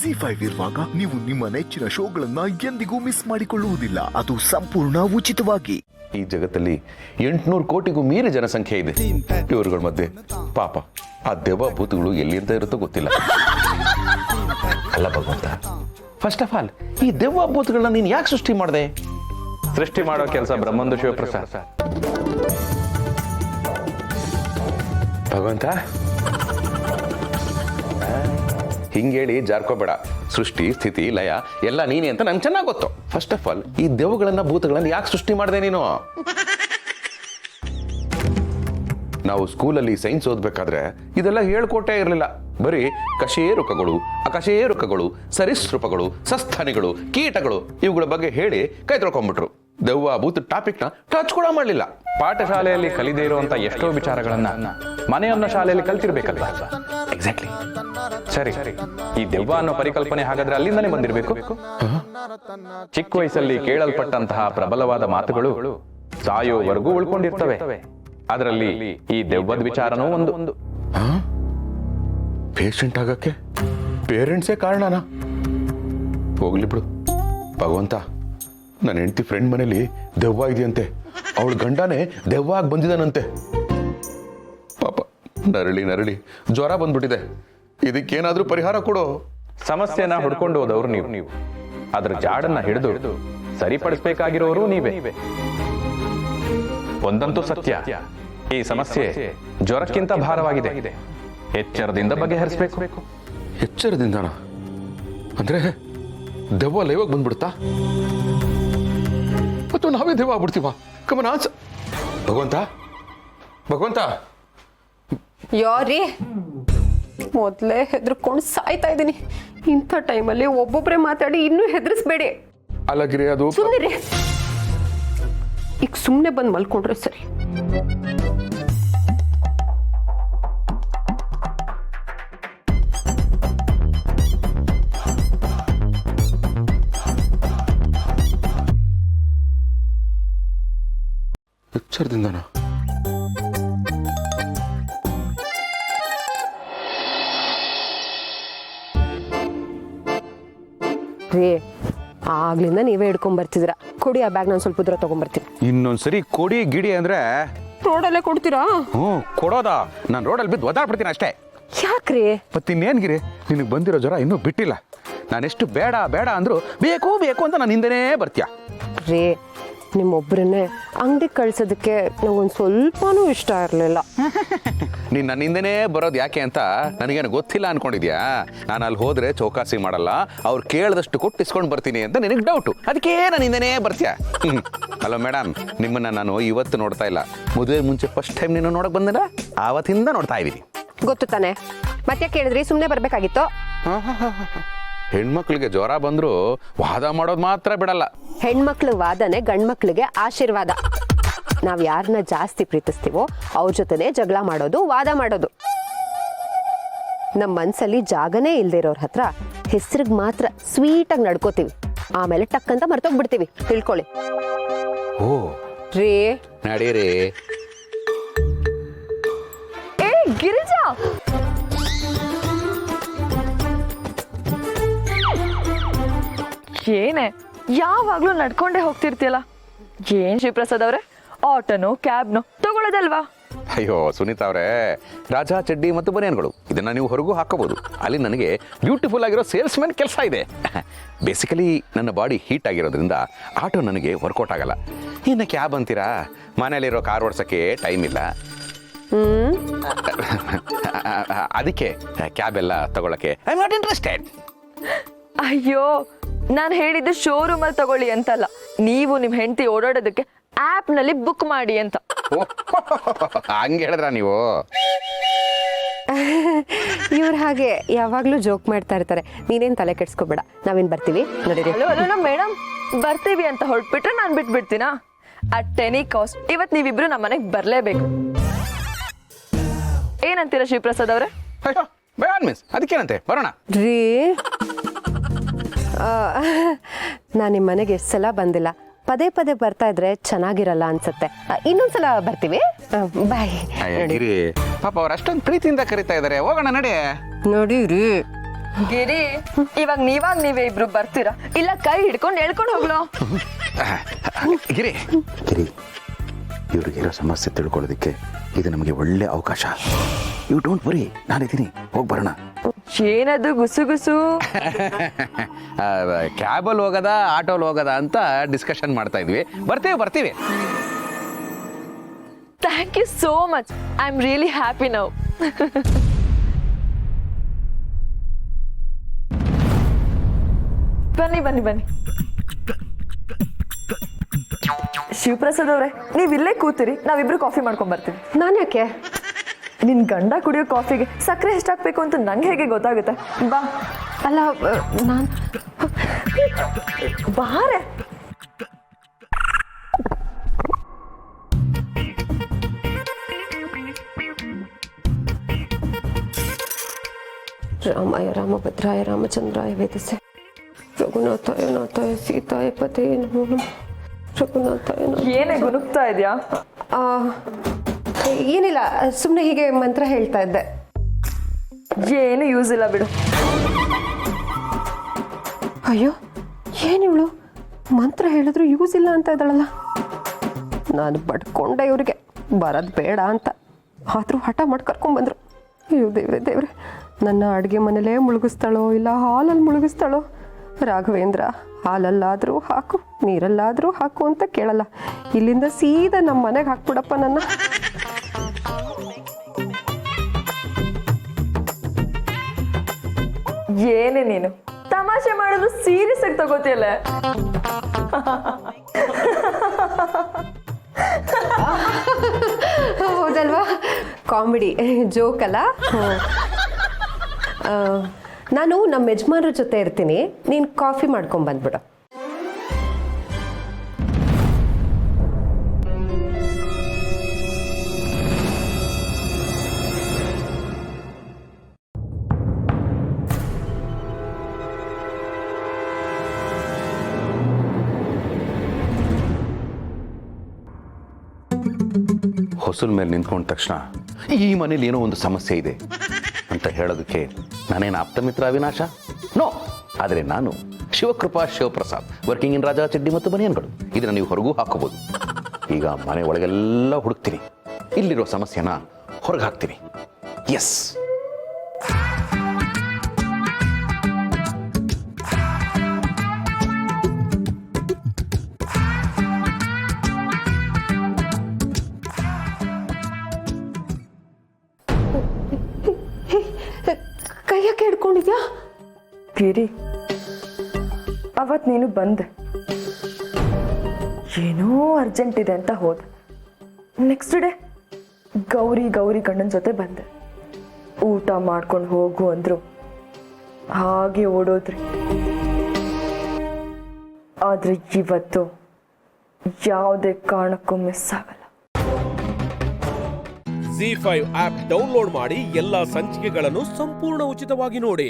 ZEE5 ಇರುವಾಗ ನೀವು ನಿಮ್ಮ ನೆಚ್ಚಿನ ಶೋಗಳನ್ನ ಎಂದಿಗೂ ಮಿಸ್ ಮಾಡಿಕೊಳ್ಳುವುದಿಲ್ಲ. ಅದು ಸಂಪೂರ್ಣ ಉಚಿತವಾಗಿ. ಈ ಜಗತ್ತಲ್ಲಿ 800 ಕೋಟಿಗೂ ಮೀರಿ ಜನಸಂಖ್ಯೆ ಇದೆ. ಇವರುಗಳ ಮಧ್ಯೆ ಪಾಪ ಆ ದೆವ್ವ ಭೂತಗಳು ಎಲ್ಲಿಂದ ಇರುತ್ತೋ ಗೊತ್ತಿಲ್ಲ. ಅಲ್ಲ ಭಗವಂತ, ಫಸ್ಟ್ ಆಫ್ ಆಲ್ ಈ ದೆವ್ವ ಭೂತಗಳನ್ನ ನೀನ್ ಯಾಕೆ ಸೃಷ್ಟಿ ಮಾಡಿದೆ? ಸೃಷ್ಟಿ ಮಾಡೋ ಕೆಲಸ ಬ್ರಹ್ಮಂದು ಶಿವಪ್ರಸಾದ್. ಭಗವಂತ ಹಿಂಗೇಳಿ ಜಾರ್ಕೋಬೇಡ. ಸೃಷ್ಟಿ, ಸ್ಥಿತಿ, ಲಯ ಎಲ್ಲ ನೀನೆ ಅಂತ ನಂಗೆ ಚೆನ್ನಾಗಿ ಗೊತ್ತು. ಫಸ್ಟ್ ಆಫ್ ಆಲ್ ಈ ದೆವ್ವಗಳನ್ನ ಭೂತಗಳನ್ನ ಯಾಕೆ ಸೃಷ್ಟಿ ಮಾಡಿದೆ ನೀನು? ನಾವು ಸ್ಕೂಲಲ್ಲಿ ಸೈನ್ಸ್ ಓದ್ಬೇಕಾದ್ರೆ ಇದೆಲ್ಲ ಹೇಳ್ಕೊಟ್ಟೇ ಇರಲಿಲ್ಲ. ಬರೀ ಕಶೇರುಕಗಳು, ಅಕಶೇರುಕಗಳು, ಸರೀಸೃಪಗಳು, ಸಸ್ತನಿಗಳು, ಕೀಟಗಳು ಇವುಗಳ ಬಗ್ಗೆ ಹೇಳಿ ಕೈ ತೊಳ್ಕೊಂಡ್ಬಿಟ್ರು. ದೆವ್ವ ಭೂತ ಟಾಪಿಕ್ ನ ಟಚ್ ಕೂಡ ಮಾಡಲಿಲ್ಲ. ಪಾಠಶಾಲೆಯಲ್ಲಿ ಕಲಿದೇ ಇರುವಂತ ಎಷ್ಟೋ ವಿಚಾರಗಳನ್ನ ಮನೆಯನ್ನ ಶಾಲೆಯಲ್ಲಿ ಕಲ್ತಿರ್ಬೇಕಲ್ವಾ? ಎಕ್ಸಾಕ್ಟ್ಲಿ. ಸರಿ, ಈ ದೆವ್ವ ಅನ್ನೋ ಪರಿಕಲ್ಪನೆ ಹಾಗಾದ್ರೆ ಅಲ್ಲಿಂದನೇ ಬಂದಿರಬೇಕು. ಚಿಕ್ಕ ವಯಸ್ಸಲ್ಲಿ ಕೇಳಲ್ಪಟ್ಟಂತಹ ಪ್ರಬಲವಾದ ಮಾತುಗಳು ಸಾಯೋವರೆಗೂ ಉಳ್ಕೊಂಡಿರ್ತವೆ. ಅದರಲ್ಲಿ ಈ ದೆವ್ವದ ವಿಚಾರನೂ ಒಂದು. ಪೇಷಂಟ್ ಆಗಕ್ಕೆ ಪೇರೆಂಟ್ಸೇ ಕಾರಣನಾ? ಹೋಗ್ಲಿ ಬಿಡು ಭಗವಂತ. ನನ್ನ ಹೆಂಡತಿ ಫ್ರೆಂಡ್ ಮನೇಲಿ ದೆವ್ವ ಇದೆಯಂತೆ. ಅವಳ ಗಂಡನೇ ದೆವ್ವ ಆಗಿ ಬಂದಿದ್ದಾನಂತೆ. ಪಾಪ ನರಳಿ ಜ್ವರ ಬಂದ್ಬಿಟ್ಟಿದೆ. ಇದಕ್ಕೇನಾದ್ರೂ ಪರಿಹಾರ ಕೊಡು. ಸಮಸ್ಯೆನ ಹುಡ್ಕೊಂಡು ಹೋದವ್ರು ನೀವು, ಅದ್ರ ಜಾಡನ್ನ ಹಿಡಿದು ಸರಿಪಡಿಸಬೇಕಾಗಿರೋರು ನೀವೇ. ಒಂದಂತೂ ಸತ್ಯ, ಈ ಸಮಸ್ಯೆ ಜ್ವರಕ್ಕಿಂತ ಭಾರವಾಗಿದೆ. ಎಚ್ಚರದಿಂದ ಬಗೆಹರಿಸಬೇಕು. ಎಚ್ಚರದಿಂದನಾ? ಅಂದ್ರೆ ದೆವ್ವ ಲೈವಾಗ ಬಂದ್ಬಿಡುತ್ತಾ? ಮತ್ತು ನಾವೇ ದೆವ್ವ ಆಗ್ಬಿಡ್ತೀವ? Come on ons. ಭಗವಂತ ಯಾರೀ? ಮೊದಲೇ ಹೆದರ್ಕೊಂಡು ಸಾಯ್ತಾ ಇದ್ದೀನಿ. ಇಂಥ ಟೈಮಲ್ಲಿ ಒಬ್ಬೊಬ್ಬರೇ ಮಾತಾಡಿ ಇನ್ನೂ ಹೆದರಿಸ್ಬೇಡಿ. ಅಲ್ಲಗಿರಿ ಅದು ಸುಮ್ಮನೆ ಈಗ ಸುಮ್ಮನೆ ಬಂದು ಮಲ್ಕೊಂಡ್ರೆ ಸರಿ. ಎಚ್ಚರದಿಂದನಾ? ರೀ, ಆಗ್ಲಿಂದ ನೀವೇ ಹಿಡ್ಕೊಂಡ್ ಬರ್ತಿದ್ದೀರಾ. ಕೊಡಿ ಆ ಬ್ಯಾಗ್, ನಾನು ಸ್ವಲ್ಪ ದೂರ ತಗೊಂಡ್ಬರ್ತೀನಿ. ಇನ್ನೊಂದ್ಸರಿ ಕೊಡಿ ಗಿಡಿ ಅಂದ್ರೆ ರೋಡಲ್ಲೇ ಕೊಡ್ತೀರಾ? ಕೊಡೋದಾ? ನಾನು ರೋಡಲ್ಲಿ ಬಿದ್ದು ಒದಾಡ್ಬಿಡ್ತೀನಿ ಅಷ್ಟೇ. ಯಾಕ್ರಿ? ಮತ್ತಿನ್ನೇನ್ಗಿರಿ, ನಿನಗೆ ಬಂದಿರೋ ಜ್ವರ ಇನ್ನೂ ಬಿಟ್ಟಿಲ್ಲ. ನಾನೆಷ್ಟು ಬೇಡ ಬೇಡ ಅಂದ್ರು ಬೇಕು ಅಂತ ನಾನು ಹಿಂದೆನೇ ಬರ್ತೀಯ. ರೀ, ನಿಮ್ಮೊಬ್ಬರನ್ನೇ ಅಂಗಡಿಗೆ ಕಳ್ಸೋದಕ್ಕೆ ನಂಗೊಂದು ಸ್ವಲ್ಪನೂ ಇಷ್ಟ ಇರಲಿಲ್ಲ. ನೀನು ನನ್ನ ಹಿಂದೆನೇ ಬರೋದು ಯಾಕೆ ಅಂತ ನನಗೇನು ಗೊತ್ತಿಲ್ಲ ಅನ್ಕೊಂಡಿದ್ಯಾ? ನಾನು ಅಲ್ಲಿ ಹೋದ್ರೆ ಚೌಕಾಸಿ ಮಾಡಲ್ಲ, ಅವ್ರು ಕೇಳಿದಷ್ಟು ಕೊಟ್ಟು ಇಸ್ಕೊಂಡು ಬರ್ತೀನಿ ಅಂತ ನಿನಗೆ ಡೌಟು. ಅದಕ್ಕೆ ನಾನು ಹಿಂದೆನೇ ಬರ್ತೀಯ. ಹಲೋ ಮೇಡಮ್, ನಿಮ್ಮನ್ನ ನಾನು ಇವತ್ತು ನೋಡ್ತಾ ಇಲ್ಲ. ಮದುವೆ ಮುಂಚೆ ಫಸ್ಟ್ ಟೈಮ್ ನೀನು ನೋಡಕ್ ಬಂದಿಲ್ಲ, ಆವತ್ತಿಂದ ನೋಡ್ತಾ ಇದ್ದೀನಿ. ಗೊತ್ತು ತಾನೆ, ಮತ್ತೆ ಕೇಳಿದ್ರಿ ಸುಮ್ಮನೆ ಬರ್ಬೇಕಾಗಿತ್ತು. ಹೆಣ್ಮಕ್ಳಿಗೆ ಜ್ವರ ಬಂದ್ರು ವಾದ ಮಾಡೋದು ಮಾತ್ರ ಬಿಡಲ್ಲ. ಹೆಣ್ಮಕ್ಳು ವಾದನೆ ಗಂಡ್ಮಕ್ಳಿಗೆ ಆಶೀರ್ವಾದ. ನಾವ್ ಯಾರನ್ನ ಜಾಸ್ತಿ ಪ್ರೀತಿಸ್ತೀವೋ ಅವ್ರ ಜೊತೆನೆ ಜಗಳ ಮಾಡೋದು, ವಾದ ಮಾಡೋದು. ನಮ್ಮ ಮನ್ಸಲ್ಲಿ ಜಾಗನೇ ಇಲ್ದೇ ಇರೋರ್ ಹತ್ರ ಹೆಸರಿಗೆ ಮಾತ್ರ ಸ್ವೀಟಾಗಿ ನಡ್ಕೋತೀವಿ. ಆಮೇಲೆ ಟಕ್ ಅಂತ ಮರ್ತೋಗ್ಬಿಡ್ತೀವಿ. ತಿಳ್ಕೊಳ್ಳಿ. ಓ ರೀ, ನಡೀರಿ. ಏ ಗಿರಿಜಾ, ಏನೇ ಯಾವಾಗ್ಲೂ ನಡ್ಕೊಂಡೇ ಹೋಗ್ತಿರ್ತಿಯಲ್ಲ? ಏನ್ ಶಿವಪ್ರಸಾದ್ ಅವ್ರೆ, ಆಟೋನೋ ಕ್ಯಾಬ್ನೋ ತಗೊಳ್ಳೋದಲ್ವಾ? ಅಯ್ಯೋ ಸುನೀತಾ ಅವರೇ, ರಾಜಾ ಚಡ್ಡಿ ಮತ್ತು ಬನಿಯನ್ಗಳು ಇದನ್ನ ನೀವು ಹೊರಗೂ ಹಾಕೋಬಹುದು. ಅಲ್ಲಿ ನನಗೆ ಬ್ಯೂಟಿಫುಲ್ ಆಗಿರೋ ಸೇಲ್ಸ್ ಮ್ಯಾನ್ ಕೆಲಸ ಇದೆ. ಬೇಸಿಕಲಿ ನನ್ನ ಬಾಡಿ ಹೀಟ್ ಆಗಿರೋದ್ರಿಂದ ಆಟೋ ನನಗೆ ವರ್ಕೌಟ್ ಆಗಲ್ಲ. ಇನ್ನು ಕ್ಯಾಬ್ ಅಂತೀರಾ, ಮನೇಲಿರೋ ಕಾರ್ ಓಡಿಸೋಕ್ಕೆ ಟೈಮ್ ಇಲ್ಲ. ಅದಕ್ಕೆ ಕ್ಯಾಬ್ ಎಲ್ಲ ತಗೊಳಕ್ಕೆ ಐ ಆಮ್ ನಾಟ್ ಇಂಟ್ರೆಸ್ಟೆಡ್. ಅಯ್ಯೋ, ನಾನು ಹೇಳಿದ್ದು ಶೋರೂಮ್ ಅಲ್ಲಿ ತಗೊಳ್ಳಿ ಅಂತಲ್ಲ, ನೀವು ನಿಮ್ ಹೆಂಡತಿ ಓಡಾಡೋದಕ್ಕೆ ಆಪ್ ನಲ್ಲಿ ಬುಕ್ ಮಾಡಿ ಅಂತ. ಹಂಗೆ ಹೇಳಿದ್ರ ನೀವು? ಇವ್ರು ಹಾಗೆ ಯಾವಾಗ್ಲೂ ಜೋಕ್ ಮಾಡ್ತಾ ಇರ್ತಾರೆ. ನೀನೇನ್ ತಲೆ ಕೆಡ್ಸ್ಕೊಬೇಡ, ನಾವೇನ್ ಬರ್ತೀವಿ ನಡೀರಿ. ಹಲೋ ಮೇಡಮ್, ಬರ್ತೀವಿ ಅಂತ ಹೊರಟ್ಬಿಟ್ರೆ ನಾನು ಬಿಟ್ಬಿಡ್ತೀನಾ? ಅಟ್ ಎನಿ ಕಾಸ್ಟ್ ಇವತ್ ನೀವಿಬ್ರು ನಮ್ಮ ಮನೆಗೆ ಬರ್ಲೇಬೇಕು. ಏನಂತೀರಾ ಶಿವಪ್ರಸಾದ್ ಅವ್ರೆ? ಅದಕ್ಕೇನಂತೆ, ಬರೋಣ ರೀ. ನಾನು ನಿಮ್ಮ ಮನೆಗೆ ಎಷ್ಟು ಸಲ ಬಂದಿಲ್ಲ, ಪದೇ ಪದೇ ಬರ್ತಾ ಇದ್ರೆ ಚೆನ್ನಾಗಿರಲ್ಲ ಅನ್ಸುತ್ತೆ. ಇನ್ನೊಂದ್ಸಲ ಬರ್ತೀವಿ. ಬಾಯ್. ಪಾಪ ಅವ್ರು ಅಷ್ಟೊಂದು ಪ್ರೀತಿಯಿಂದ ಕರೀತಾ ಇದಾರೆ, ಹೋಗೋಣ ನಡಿ. ನೋಡಿರಿ, ಗಿರಿ ಇವಾಗ ನೀವೇ ಇಬ್ರು ಬರ್ತೀರಾ ಇಲ್ಲ ಕೈ ಹಿಡ್ಕೊಂಡು ಎಳ್ಕೊಂಡು ಹೋಗ್ಲೋ? ಗಿರಿ ಗಿರಿ ಇವ್ರಿಗಿರೋ ಸಮಸ್ಯೆ ತಿಳ್ಕೊಳ್ಳೋದಕ್ಕೆ ಇದು ನಮಗೆ ಒಳ್ಳೆ ಅವಕಾಶ. ಯು ಡೋಂಟ್ ವರಿ, ನಾನಿದ್ದೀನಿ, ಹೋಗಿ ಬರೋಣ. ಏನದು ಗುಸು ಗುಸು? ಕ್ಯಾಬಲ್ಲಿ ಹೋಗೋದ ಆಟೋಲ್ಲಿ ಹೋಗೋದ ಅಂತ ಡಿಸ್ಕಷನ್ ಮಾಡ್ತಾ ಇದ್ವಿ. ಬರ್ತೀವಿ. Thank you so much. I am really happy now. ಬನ್ನಿ. ಶಿವಪ್ರಸಾದ್ ಅವ್ರೆ, ನೀವ್ ಇಲ್ಲೇ ಕೂತಿರಿ, ನಾವಿಬ್ರು ಕಾಫಿ ಮಾಡ್ಕೊಂಡ್ ಬರ್ತೀವಿ. ನಾನು ಯಾಕೆ? ನಿನ್ ಗಂಡ ಕುಡಿಯೋ ಕಾಫಿಗೆ ಸಕ್ಕರೆ ಎಷ್ಟಾಕ್ಬೇಕು ಅಂತ ನಂಗೆ ಹೇಗೆ ಗೊತ್ತಾಗುತ್ತೆ? ಬಾ. ಅಲ್ಲ ನಾನು ಬಾರೆ. ರಾಮಾಯ ರಾಮಭದ್ರಾಯ ರಾಮಚಂದ್ರಾಯ ವೇದಸೆ ರಘುನಾಥಾಯ ನಾಥಾಯ ಸೀತಾಯ ಪತೆ ನಮೋ ನಮಃ. ರಘುನಾಥಾಯ ಏನೇ ಗುನುಗ್ತಾ ಇದೆಯಾ? ಏನಿಲ್ಲ, ಸುಮ್ಮನೆ ಹೀಗೆ ಮಂತ್ರ ಹೇಳ್ತಾ ಇದ್ದೆ. ಏನು ಯೂಸ್ ಇಲ್ಲ ಬಿಡು. ಅಯ್ಯೋ, ಏನಿವಳು ಮಂತ್ರ ಹೇಳಿದ್ರು ಯೂಸ್ ಇಲ್ಲ ಅಂತ ಇದ್ದಾಳಲ್ಲ. ನಾನು ಬಡ್ಕೊಂಡೆ ಇವ್ರಿಗೆ ಬರೋದು ಬೇಡ ಅಂತ, ಆದರೂ ಹಠ ಮಾಡಿ ಕರ್ಕೊಂಡ್ಬಂದ್ರು. ಅಯ್ಯೋ ದೇವ್ರೆ, ನನ್ನ ಅಡುಗೆ ಮನೇಲೇ ಮುಳುಗಿಸ್ತಾಳೋ ಇಲ್ಲ ಹಾಲಲ್ಲಿ ಮುಳುಗಿಸ್ತಾಳೋ. ರಾಘವೇಂದ್ರ, ಹಾಲಲ್ಲಾದರೂ ಹಾಕು, ನೀರಲ್ಲಾದರೂ ಹಾಕು ಅಂತ ಕೇಳಲ್ಲ, ಇಲ್ಲಿಂದ ಸೀದಾ ನಮ್ಮ ಮನೆಗೆ ಹಾಕ್ಬಿಡಪ್ಪ ನನ್ನ. ಏನೇ ನೀನು ತಮಾಷೆ ಮಾಡಿದ್ರು ಸೀರಿಯಸ್ ಆಗಿ ತಗೋತಿಯಲ್ಲ. ಹೌದಲ್ವಾ, ಕಾಮಿಡಿ ಜೋಕ್ ಅಲ್ಲ. ನಾನು ನಮ್ಮ ಯಜಮಾನ್ರ ಜೊತೆ ಇರ್ತೀನಿ, ನೀನು ಕಾಫಿ ಮಾಡ್ಕೊಂಡು ಬಂದ್ಬಿಡು. ಹೊಸಲ್ ಮೇಲೆ ನಿಂತ್ಕೊಂಡ ತಕ್ಷಣ ಈ ಮನೇಲಿ ಏನೋ ಒಂದು ಸಮಸ್ಯೆ ಇದೆ ಅಂತ ಹೇಳೋದಕ್ಕೆ ನಾನೇನು ಆಪ್ತಮಿತ್ರ ಅವಿನಾಶ? ನೋ. ಆದರೆ ನಾನು ಶಿವಪ್ರಸಾದ್, ವರ್ಕಿಂಗ್ ಇನ್ ರಾಜಾ ಚಡ್ಡಿ ಮತ್ತು ಬನಿಯನ್ಗಳು. ಇದನ್ನು ನೀವು ಹೊರಗೂ ಹಾಕೋಬಹುದು. ಈಗ ಮನೆ ಒಳಗೆಲ್ಲ ಹುಡುಕ್ತೀನಿ, ಇಲ್ಲಿರೋ ಸಮಸ್ಯೆನ ಹೊರಗೆ ಹಾಕ್ತೀನಿ. ಎಸ್. ಕೈಯಕ್ಕೆ ಹಿಡ್ಕೊಂಡಿದ್ಯಾ? ಗಿರಿ, ಅವತ್ ನೀನು ಬಂದೆ, ಏನೋ ಅರ್ಜೆಂಟ್ ಇದೆ ಅಂತ ಹೋದೆ. ನೆಕ್ಸ್ಟ್ ಡೇ ಗೌರಿ ಗಂಡನ ಜೊತೆ ಬಂದೆ. ಊಟ ಮಾಡ್ಕೊಂಡು ಹೋಗು ಅಂದ್ರು, ಹಾಗೆ ಓಡೋದ್ರಿ. ಆದ್ರೆ ಇವತ್ತು ಯಾವುದೇ ಕಾರಣಕ್ಕೂ ಮಿಸ್ ಆಗಲ್ಲ. ZEE5 ಆಪ್ ಡೌನ್ಲೋಡ್ ಮಾಡಿ ಎಲ್ಲಾ ಸಂಚಿಕೆಗಳನ್ನು ಸಂಪೂರ್ಣ ಉಚಿತವಾಗಿ ನೋಡಿ.